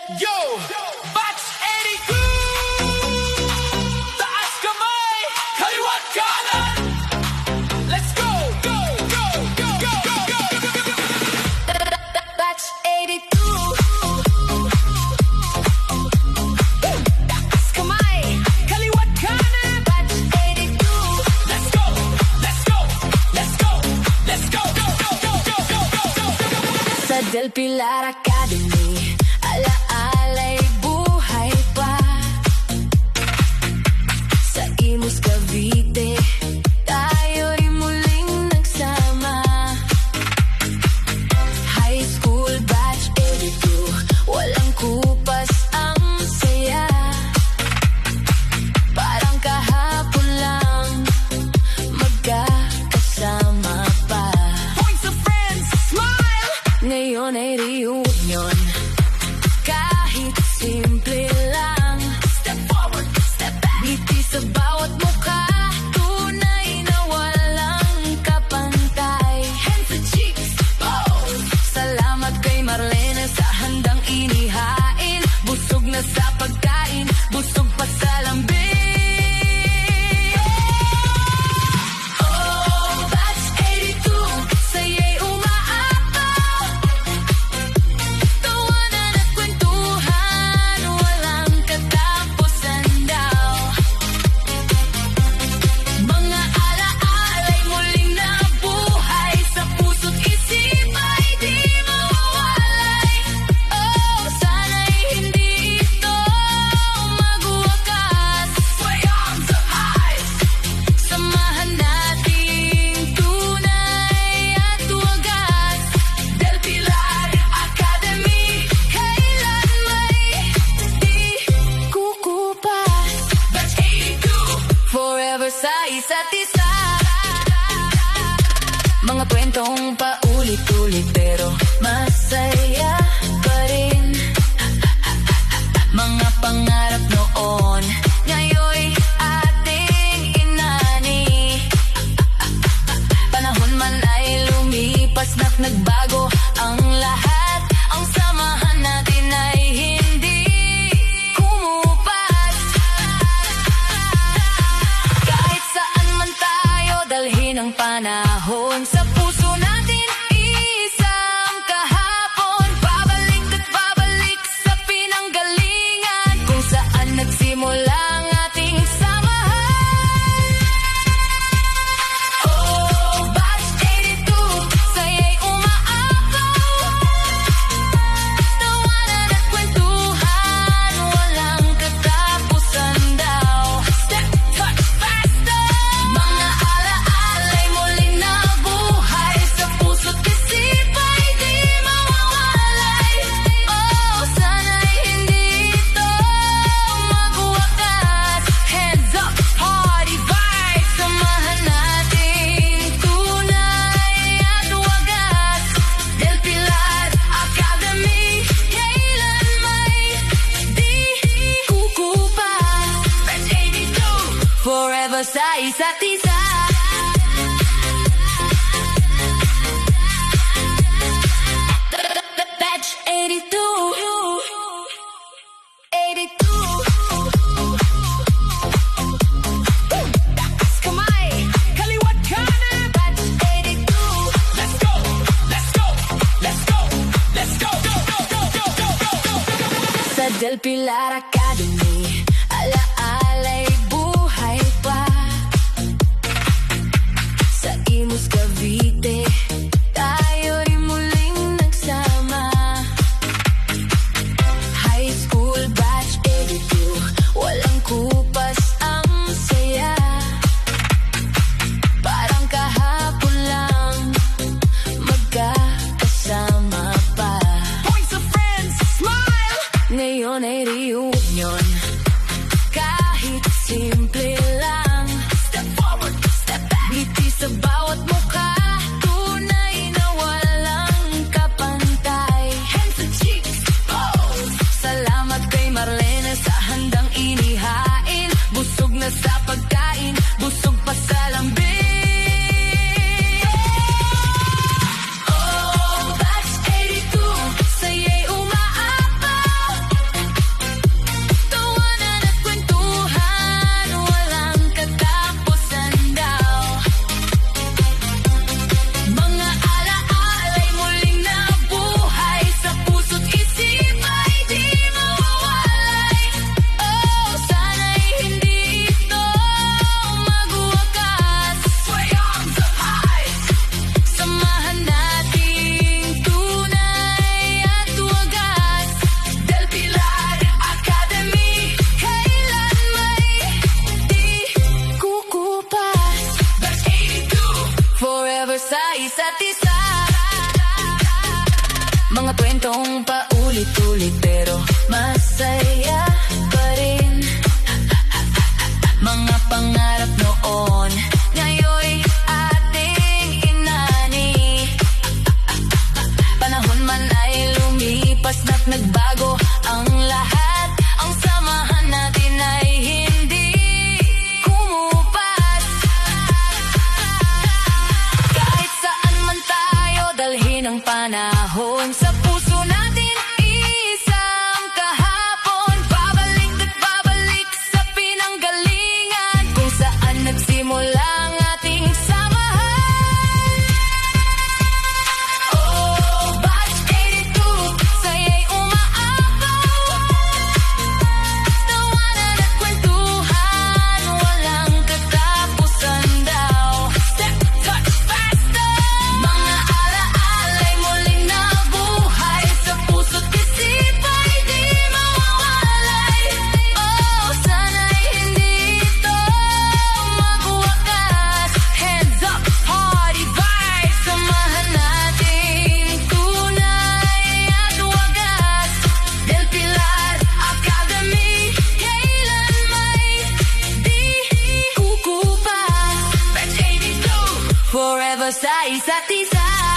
Yo! Batch 82! Taas kamay! Kaliwat kanan! Let's go! Go! Go! Go! Go! Go! Go! Batch 82. Taas kamay, Kaliwat kanan! Batch 82. Let's go! Let's go! Let's go! Let's go! Go! Go! Go! Go! Go! Go! Go! Sa Del Pilar Academy, alaalay buhay pa. Sa Imus Cavite, tayo'y muling nagsama. High school batch 82, walang kupas ang saya. Parang kahapon lang, magkakasama pa. Points of friends! Smile! Ngayon ay reunion, kahit simple lang. Step forward! Step back! Ngiti sa bawat mukha, tunay na walang kapantay. Hands and cheeks! Pose! Salamat kay Marlene sa handang inihain. Busog na sa pagkain, busog pa sa lambing. Oh, Batch 82, saya'y umaapaw. Tawanan at kwentuhan, walang katapusan daw. Mga alaalay muling nabuhay, sa puso't isip ay di mawawalay. Oh, sana'y hindi ito magwakas. Way arms up high! Samahan nating tunay at wagas. Del Pilar Academy! Kailan may di kukupas. Batch 82! Forever sa isa't isa. Mga kwentong paulit-ulit pero masaya pa rin. Mga pangarap noon, ngayon'y ating inani. Panahon man ay lumipas na't nagbago ang lahat. Ang samahan natin ay hindi kumupas. Kahit saan man tayo dalhin ang panahon, sa puso natin isang kahapon. Babalik at babalik sa pinanggalingan, kung saan nagsimula ang ating samahan. Oh, Batch 82, saya'y umaapaw. Tawanan at kwentuhan, walang katapusan daw. Step, touch, faster! Mga alaalay muling nabuhay, sa puso't isip ay di mawawalay. Oh, sana'y hindi ito magwakas. Hands up, party vibes! Samahan nating tunay at wagas. Del Pilar Academy, kailan may di kukupas. Batch 82! Forever sa isa't isa. Batch 82. 82. Taas kamay, Kaliwat kanan! Batch 82. Let's go! Let's go! Let's go! Let's go! Go! Go! Go! Go! Go! Go! Go! Sa Del Pilar Academy, alaalay buhay pa. Sa Imus Cavite, tayo'y muling nagsama. High school batch 82, walang kupas ang saya. Parang kahapon lang, magkakasama pa. Points of friends! Smile! Ngayon ay reunion, kahit simple lang. Step forward! Step back! Ngiti sa bawat mukha, tunay na walang kapantay. Hands and cheeks! Pose! Salamat kay Marlene sa handang inihain. Busog na sa pagkain, busog pa sa lambing. Oh, Batch 82, saya'y umaapaw. kwentong paulit-ulit pero masaya pa rin. Mga pangarap noon, ngayon'y ating inani. Panahon man ay lumipas na't nagbago ang lahat. Ang samahan natin ay hindi kumupas. Kahit saan man tayo dalhin ang panahon, sa puso natin isang kahapon. Babalik at babalik sa pinanggalingan kung saan nagsimula ang ating samahan. Oh, Batch 82, saya'y umaapaw. Tawanan at kwentuhan, walang katapusan daw. Step, touch, faster! Mga alaala'y muling nabuhay sa puso't isipa'y di mawawalay. Oh, sana'y hindi ito magwakas. Hands up, party vibes, samahan natin tunay at wagas. Del Pilar Academy, kailan may di kukupas. Batch 82, forever sa isa't isa.